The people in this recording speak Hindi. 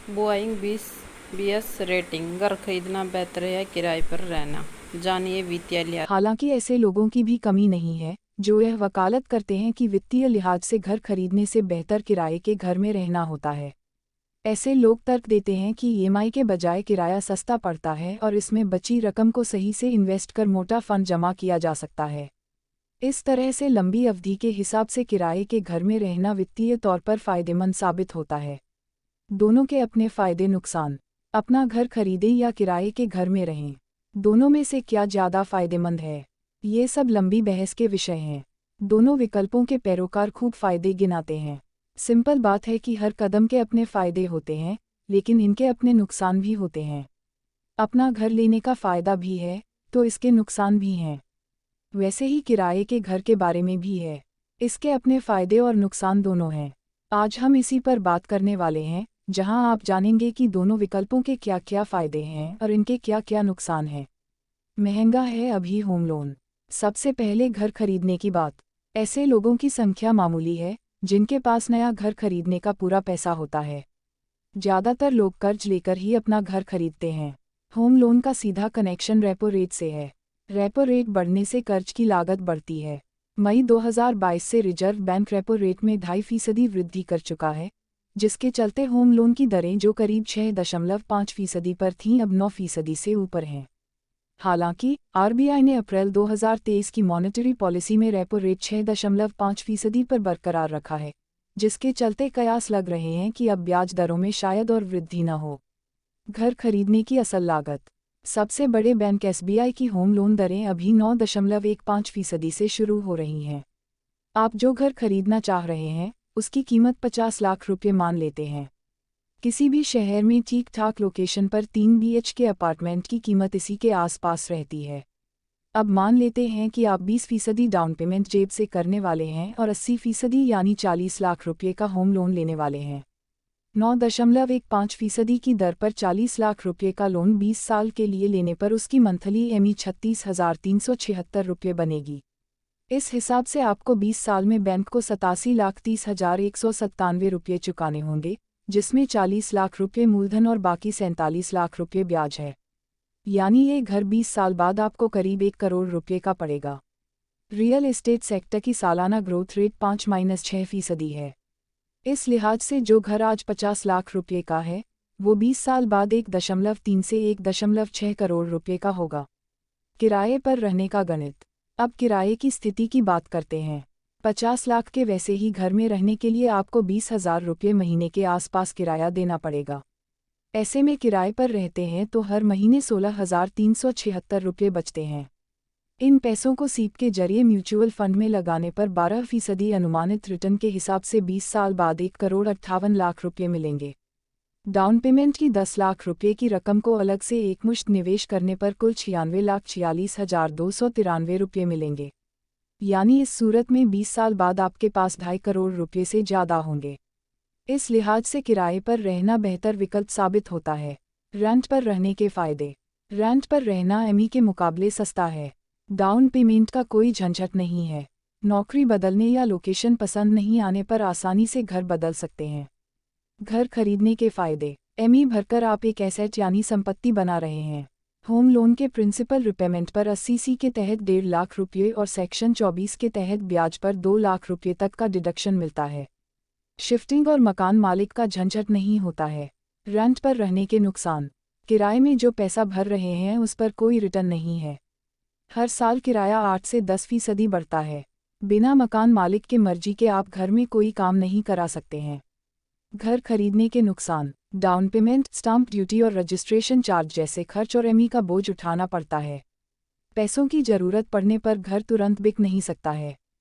Boeing 20 rating. घर खरीदना बेहतर है या किराए पर रहना? जानिए वित्तीय लिहाज। हालांकि ऐसे लोगों की भी कमी नहीं है जो यह वकालत करते हैं कि वित्तीय लिहाज से घर खरीदने से बेहतर किराए के घर में रहना होता है। ऐसे लोग तर्क देते हैं कि ईएमआई के बजाय किराया सस्ता पड़ता है और इसमें बची रकम को सही से इन्वेस्ट कर मोटा फंड जमा किया जा सकता है। इस तरह से लंबी अवधि के हिसाब से किराए के घर में रहना वित्तीय तौर पर फायदेमंद साबित होता है। दोनों के अपने फायदे नुकसान। अपना घर खरीदें या किराए के घर में रहें, दोनों में से क्या ज़्यादा फायदेमंद है? ये सब लंबी बहस के विषय हैं। दोनों विकल्पों के पैरोकार खूब फायदे गिनाते हैं। सिंपल बात है कि हर कदम के अपने फायदे होते हैं, लेकिन इनके अपने नुकसान भी होते हैं। अपना घर लेने का फायदा भी है, तो इसके नुकसान भी हैं। वैसे ही किराए के घर के बारे में भी है। इसके अपने फायदे और नुकसान दोनों हैं। आज हम इसी पर बात करने वाले हैं, जहां आप जानेंगे कि दोनों विकल्पों के क्या क्या फायदे हैं और इनके क्या क्या नुकसान हैं। महंगा है अभी होम लोन। सबसे पहले घर खरीदने की बात। ऐसे लोगों की संख्या मामूली है जिनके पास नया घर खरीदने का पूरा पैसा होता है। ज़्यादातर लोग कर्ज लेकर ही अपना घर खरीदते हैं। होम लोन का सीधा कनेक्शन रेपो रेट से है। रेपो रेट बढ़ने से कर्ज की लागत बढ़ती है। मई 2022 से रिजर्व बैंक रेपो रेट में 2.5% वृद्धि कर चुका है, जिसके चलते होम लोन की दरें जो करीब 6.5% पर थीं अब 9% से ऊपर हैं। हालांकि आरबीआई ने अप्रैल 2023 की मॉनेटरी पॉलिसी में रेपो रेट 6.5% पर बरकरार रखा है, जिसके चलते कयास लग रहे हैं कि अब ब्याज दरों में शायद और वृद्धि न हो। घर खरीदने की असल लागत। सबसे बड़े बैंक एसबीआई की होम लोन दरें अभी 9.15% से शुरू हो रही हैं। आप जो घर खरीदना चाह रहे हैं उसकी कीमत 50 लाख रुपये मान लेते हैं। किसी भी शहर में ठीक ठाक लोकेशन पर 3 BHK अपार्टमेंट की कीमत इसी के आसपास रहती है। अब मान लेते हैं कि आप 20% डाउन पेमेंट जेब से करने वाले हैं और 80% यानी 40 लाख रुपये का होम लोन लेने वाले हैं। 9.15% की दर पर 40 लाख रुपये का लोन 20 साल के लिए लेने पर उसकी मंथली EMI 36,376 रुपये बनेगी। इस हिसाब से आपको 20 साल में बैंक को 87,30,197 रुपये चुकाने होंगे, जिसमें 40 लाख रुपये मूलधन और बाकी 47 लाख रुपये ब्याज है। यानी ये घर 20 साल बाद आपको करीब 1 करोड़ रुपये का पड़ेगा। रियल एस्टेट सेक्टर की सालाना ग्रोथ रेट 5-6% है। इस लिहाज से जो घर आज 50 लाख रुपये का है, वो 20 साल बाद 1.3 से 1.6 करोड़ रुपये का होगा। किराए पर रहने का गणित। अब किराए की स्थिति की बात करते हैं। 50 लाख के वैसे ही घर में रहने के लिए आपको 20,000 रुपये महीने के आसपास किराया देना पड़ेगा। ऐसे में किराए पर रहते हैं तो हर महीने 16,376 रुपये बचते हैं। इन पैसों को सीप के जरिए म्यूचुअल फंड में लगाने पर 12% अनुमानित रिटर्न के हिसाब से 20 साल बाद 1,58,00,000 रुपये मिलेंगे। डाउन पेमेंट की 10 लाख रुपये की रकम को अलग से एकमुश्त निवेश करने पर कुल 96,46,293 रुपये मिलेंगे। यानी इस सूरत में 20 साल बाद आपके पास 2.5 करोड़ रुपये से ज़्यादा होंगे। इस लिहाज से किराए पर रहना बेहतर विकल्प साबित होता है। रेंट पर रहने के फायदे। रेंट पर रहना एमई के मुकाबले सस्ता है। डाउन पेमेंट का कोई झंझट नहीं है। नौकरी बदलने या लोकेशन पसंद नहीं आने पर आसानी से घर बदल सकते हैं। घर खरीदने के फायदे। एमई भरकर आप एक एसेट यानी संपत्ति बना रहे हैं। होम लोन के प्रिंसिपल रिपेमेंट पर 80C के तहत 1.5 लाख रुपये और सेक्शन 24 के तहत ब्याज पर 2 लाख रुपये तक का डिडक्शन मिलता है। शिफ्टिंग और मकान मालिक का झंझट नहीं होता है। रेंट पर रहने के नुकसान। किराए में जो पैसा भर रहे हैं उस पर कोई रिटर्न नहीं है। हर साल किराया 8 से 10% बढ़ता है। बिना मकान मालिक के मर्जी के आप घर में कोई काम नहीं करा सकते हैं। घर खरीदने के नुकसान। डाउन पेमेंट, स्टाम्प ड्यूटी और रजिस्ट्रेशन चार्ज जैसे खर्च और एमई का बोझ उठाना पड़ता है। पैसों की जरूरत पड़ने पर घर तुरंत बिक नहीं सकता है।